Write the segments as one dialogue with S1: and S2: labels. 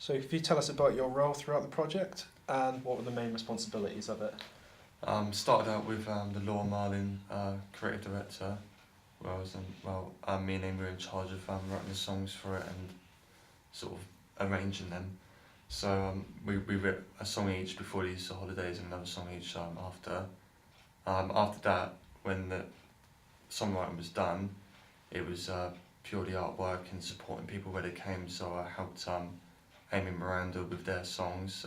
S1: So if you tell us about your role throughout the project and what were the main responsibilities of it?
S2: Started out with the Laura Marlin, creative director, where me and Amy were in charge of writing the songs for it and sort of arranging them. So we wrote a song each before the Easter holidays and another song each after. After that, when the songwriting was done, it was purely artwork and supporting people where they came. So I helped Amy and Miranda with their songs,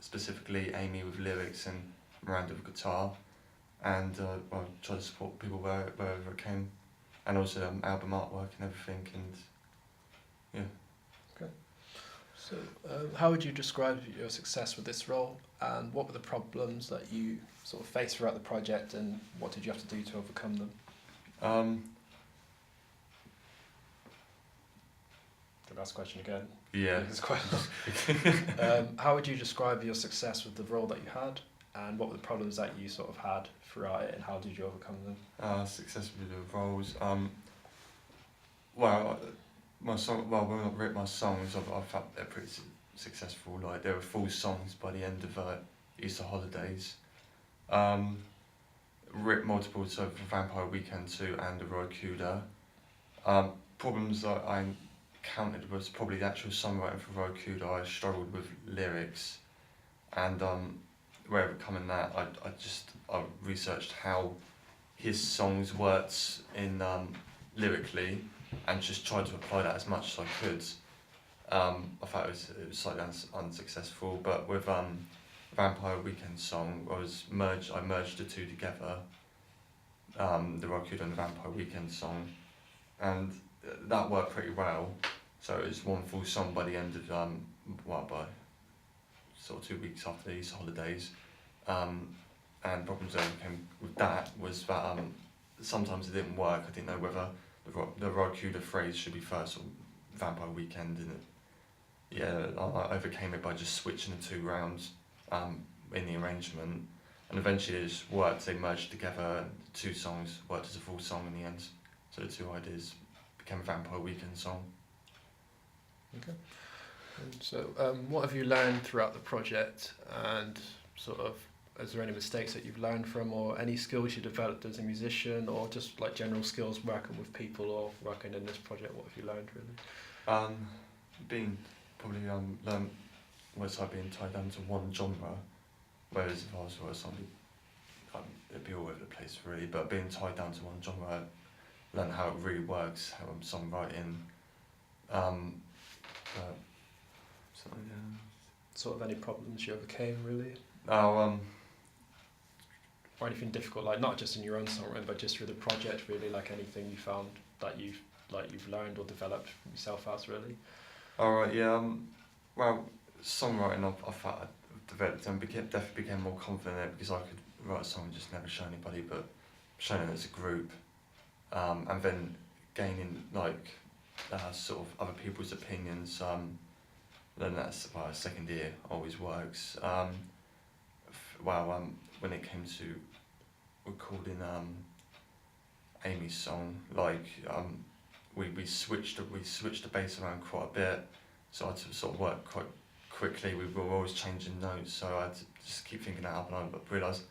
S2: specifically Amy with lyrics and Miranda with guitar, and try to support people wherever it came, and also album artwork and everything, and yeah.
S1: So how would you describe your success with this role, and what were the problems that you sort of faced throughout the project, and what did you have to do to overcome them? Can I ask the question again?
S2: Yeah.
S1: It's quite how would you describe your success with the role that you had, and what were the problems that you sort of had throughout it, and how did you overcome them?
S2: Success with the roles. Well, my song. Well, when I wrote my songs, I felt they're pretty successful. Like they were full songs by the end of Easter holidays. Writ multiple, so for Vampire Weekend 2 and the Roy Cuda. Problems that I encountered was probably the actual songwriting for Roy Cuda. I struggled with lyrics, and where it come in that, I researched how his songs worked in lyrically, and just tried to apply that as much as I could. I thought it was slightly unsuccessful, but with Vampire Weekend song, I merged the two together, the Roy Cuda and the Vampire Weekend song, and that worked pretty well. So it was one full song by the end of by sort of 2 weeks after the Easter holidays. And problems that came with that was that sometimes it didn't work. I didn't know whether the Roy Cuda phrase should be first or Vampire Weekend, and I overcame it by just switching the two rounds in the arrangement, and eventually it just worked. They merged together, and the two songs worked as a full song in the end. So the two ideas became a Vampire Weekend song.
S1: Okay. And so, what have you learned throughout the project, and sort of, is there any mistakes that you've learned from, or any skills you developed as a musician, or just like general skills working with people or working in this project? What have you learned really?
S2: Being probably learned was like being tied down to one genre, whereas if I was with somebody, it'd be all over the place really. But being tied down to one genre, I learned how it really works, how songwriting. So yeah.
S1: Sort of any problems you overcame really?
S2: Now,
S1: or anything difficult, like not just in your own songwriting, but just through the project really, like anything you found that you've learned or developed yourself as really?
S2: Alright, yeah. Well, songwriting, I felt I developed and definitely became more confident in it, because I could write a song and just never show anybody, but showing it as a group, and then gaining like sort of other people's opinions. Then that's why second year always works. When it came to recording Amy's song, like we switched the bass around quite a bit, so I had to sort of work quite quickly. We were always changing notes, so I had to just keep thinking that up, and I realised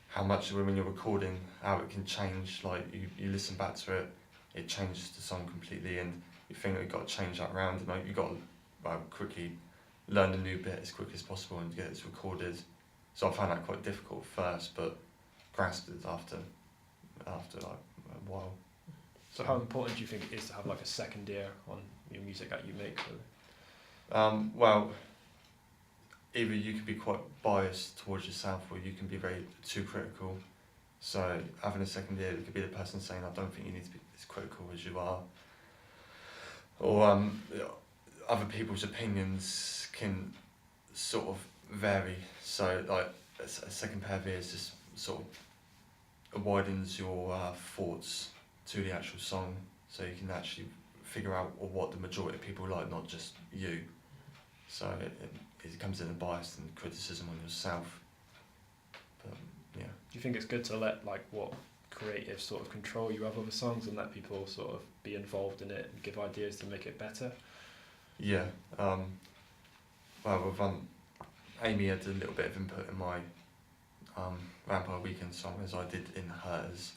S2: how much when you're recording, how it can change. Like you listen back to it, it changes the song completely, and you think you've got to change that around, and like, you've got to quickly learn the new bit as quickly as possible and get it recorded. So I found that quite difficult at first, but grasped it after like a while.
S1: So how important do you think it is to have like a second ear on your music that you make really?
S2: Well, either you can be quite biased towards yourself, or you can be very too critical. So having a second ear, it could be the person saying, I don't think you need to be as critical as you are. Or other people's opinions can sort of vary. So like a second pair of ears just sort of widens your thoughts to the actual song, so you can actually figure out what the majority of people like, not just you. So it comes in a bias and criticism on yourself. But yeah.
S1: Do you think it's good to let like what creative sort of control you have over songs, and let people sort of be involved in it and give ideas to make it better?
S2: Yeah. well, with Amy had a little bit of input in my Vampire Weekend song as I did in hers.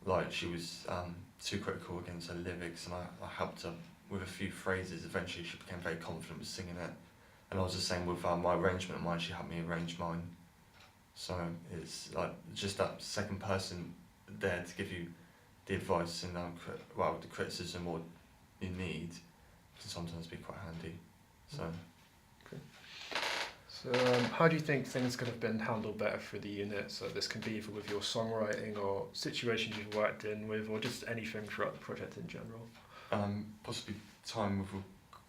S2: Like, she was too critical against her lyrics, and I helped her with a few phrases. Eventually she became very confident with singing it, and I was the same with my arrangement of mine. She helped me arrange mine, so it's like just that second person there to give you the advice and the criticism what you need can sometimes be quite handy. So
S1: how do you think things could have been handled better for the unit? So this can be either with your songwriting or situations you've worked in with, or just anything throughout the project in general.
S2: Possibly time with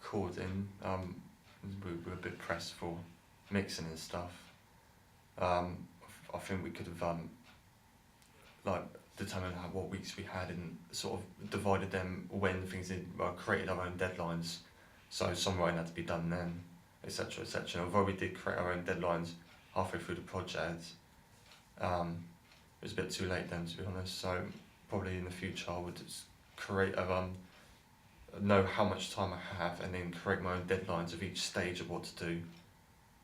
S2: recording. We were a bit pressed for mixing and stuff. I think we could have determined what weeks we had and sort of divided them when things created our own deadlines. So songwriting had to be done then, etc., etc. Although we did create our own deadlines halfway through the project, it was a bit too late then, to be honest. So probably in the future I would create know how much time I have and then create my own deadlines of each stage of what to do,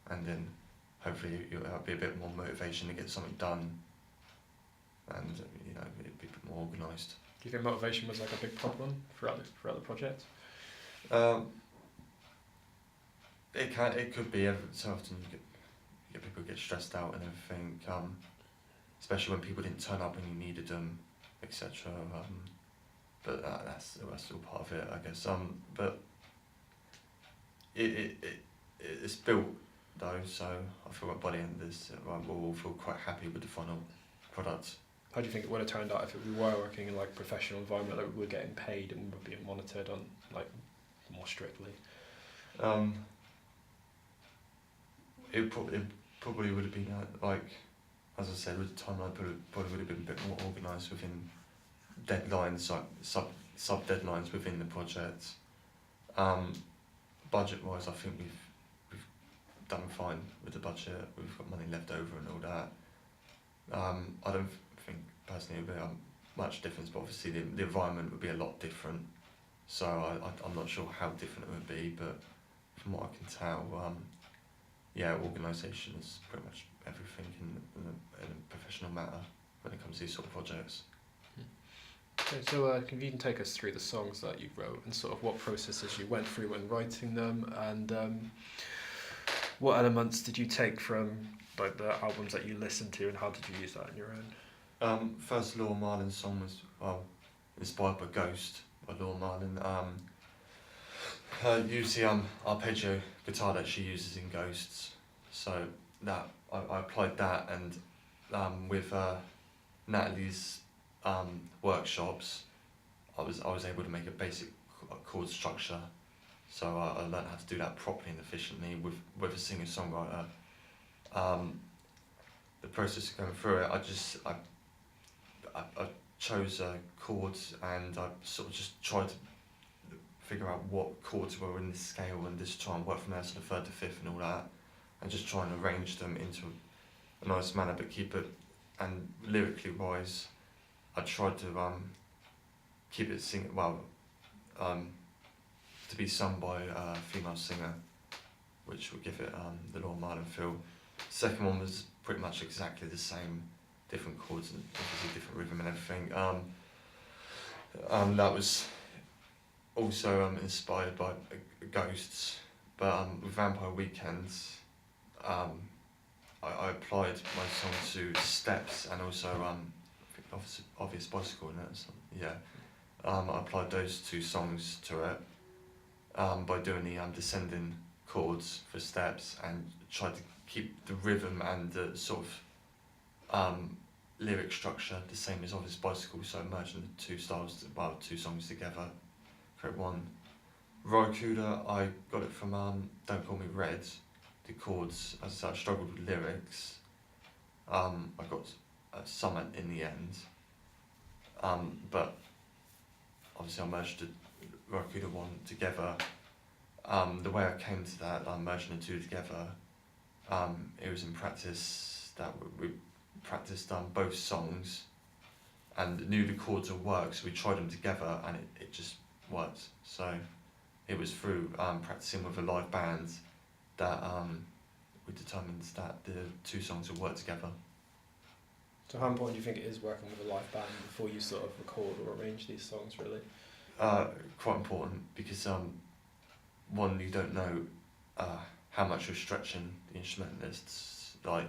S2: and then hopefully it'll be a bit more motivation to get something done, and it'd be a bit more organised.
S1: Do you think motivation was like a big problem throughout the project?
S2: It could be. Every so often you get people get stressed out and everything, especially when people didn't turn up when you needed them, etc. But that's all part of it, I guess. But it's built though, so I feel like by the end of this, we'll all feel quite happy with the final product.
S1: How do you think it would have turned out if we were working in like a professional environment, like we were getting paid and we were being monitored on like more strictly?
S2: It probably would have been like, as I said, with the timeline, probably would have been a bit more organised within deadlines, like sub deadlines within the project. Budget wise, I think we've done fine with the budget. We've got money left over and all that. I don't think personally it would be much difference, but obviously the environment would be a lot different. So I'm not sure how different it would be, but from what I can tell, organisation is pretty much everything in a professional matter when it comes to these sort of projects.
S1: Okay, so can you take us through the songs that you wrote and sort of what processes you went through when writing them, and what elements did you take from like the albums that you listened to, and how did you use that on your own?
S2: First Laura Marlin's song was inspired by Ghost by Laura Marlin. Use the arpeggio guitar that she uses in Ghosts, so that I applied that, and with Natalie's workshops, I was able to make a basic chord structure. So I learned how to do that properly and efficiently with a singer-songwriter. The process of going through it, I chose chords, and I sort of just tried to figure out what chords were in this scale and just try and work from there to the third to fifth and all that, and just try and arrange them into a nice manner, but keep it, and lyrically wise, I tried to keep it to be sung by a female singer, which would give it the Laura Marlin feel. Second one was pretty much exactly the same, different chords and obviously different rhythm and everything. That was also inspired by Ghosts, but with Vampire Weekends, I applied my song to steps and also Obvious Bicycle in it. So, yeah, I applied those two songs to it by doing the descending chords for steps, and tried to keep the rhythm and the sort of lyric structure the same as Obvious Bicycle, so merging the two styles, two songs together, create one. Rokuda, I got it from Don't Call Me Red. The chords, as I said, I struggled with lyrics. I got some in the end, but obviously I merged the Rokuda one together. The way I came to that, merging the two together, it was in practice that we practiced both songs and knew the chords would work, so we tried them together and it just worked. So it was through practicing with a live band that we determined that the two songs will work together.
S1: So how important do you think it is working with a live band before you sort of record or arrange these songs, really?
S2: Quite important because one, you don't know how much you're stretching the instrumentalists, like,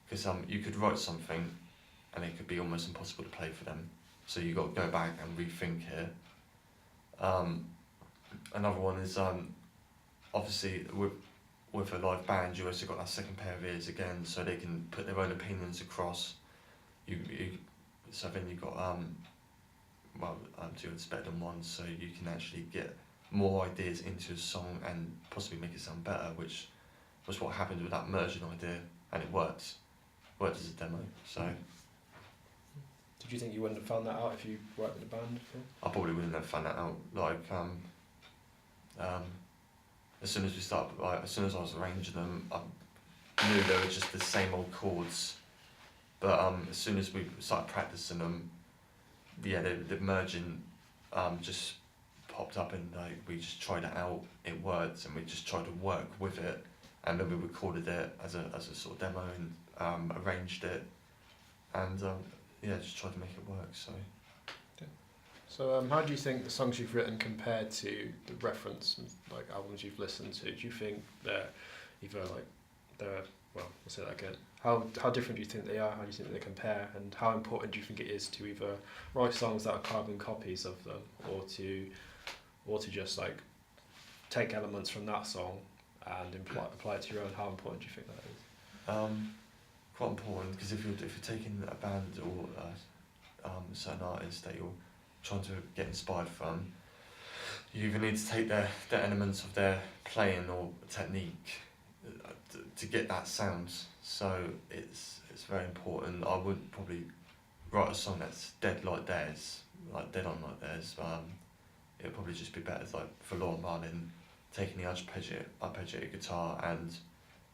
S2: because you could write something and it could be almost impossible to play for them, so you got to go back and rethink it. Another one is obviously with a live band you also got that second pair of ears again, so they can put their own opinions across. So then you got two it's better than one, so you can actually get more ideas into a song and possibly make it sound better, which was what happened with that merging idea, and it worked as a demo. So
S1: Did you think you wouldn't have found that out if you worked in a band before?
S2: I probably wouldn't have found that out. Like as soon as I was arranging them, I knew they were just the same old chords. But as soon as we started practicing them, yeah, the merging just popped up, and like we just tried it out. It worked, and we just tried to work with it, and then we recorded it as a sort of demo and arranged it, and yeah, just tried to make it work. So.
S1: So how do you think the songs you've written compare to the reference like albums you've listened to? Do you think they're either like well, I'll say that again. How different do you think they are? How do you think they compare? And how important do you think it is to either write songs that are carbon copies of them, or to just like take elements from that song and apply it to your own? How important do you think that is?
S2: Quite important, because if you're taking a band or a certain artist that you're trying to get inspired from, you either need to take the elements of their playing or technique to get that sound. So it's very important. I wouldn't probably write a song that's dead like theirs, like dead on like theirs. It would probably just be better, like for Laura Martin, taking the arpeggiated guitar and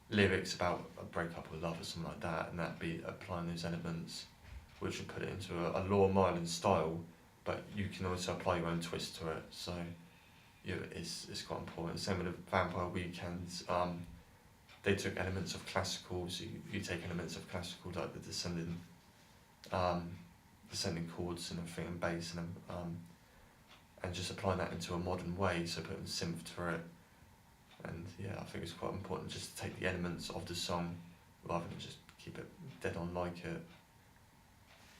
S2: lyrics about a breakup or love or something like that, and that'd be applying those elements, which would put it into a Laura Martin style, but you can also apply your own twist to it. So yeah, it's quite important. Same with the Vampire Weekends. They took elements of classical, so you take elements of classical, like the descending chords and everything, and bass, and just applying that into a modern way, so putting synth to it. And yeah, I think it's quite important just to take the elements of the song rather than just keep it dead on like it.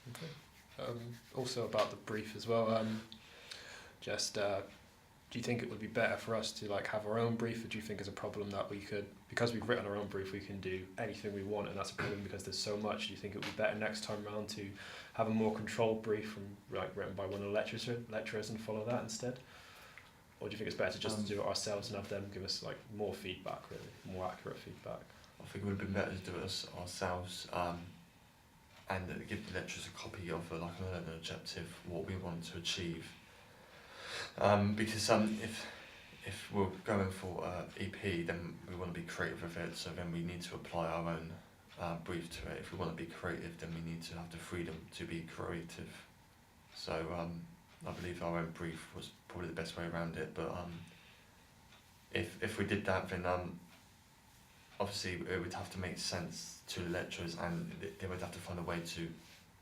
S1: Okay. Also about the brief as well. Do you think it would be better for us to like have our own brief, or do you think it's a problem that we could, because we've written our own brief, we can do anything we want, and that's a problem because there's so much? Do you think it would be better next time round to have a more controlled brief from like written by one of the lecturers and follow that instead? Or do you think it's better to just do it ourselves and have them give us like more feedback, really, more accurate feedback?
S2: I think it would have been better to do it ourselves, and give the lecturers a copy of like a learning objective, what we want to achieve. Because if we're going for EP, then we want to be creative with it, so then we need to apply our own brief to it. If we want to be creative, then we need to have the freedom to be creative. So I believe our own brief was probably the best way around it, but if we did that, then obviously it would have to make sense to the lecturers, and they would have to find a way to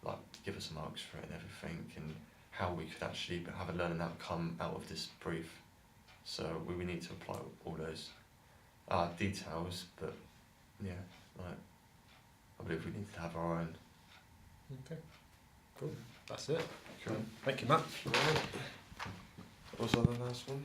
S2: like give us marks for it and everything, and how we could actually have a learning outcome out of this brief. So we need to apply all those details, but yeah, like I believe we need to have our own.
S1: Okay, cool. That's it.
S2: Cool.
S1: Thank you, Matt.
S2: What was the last one?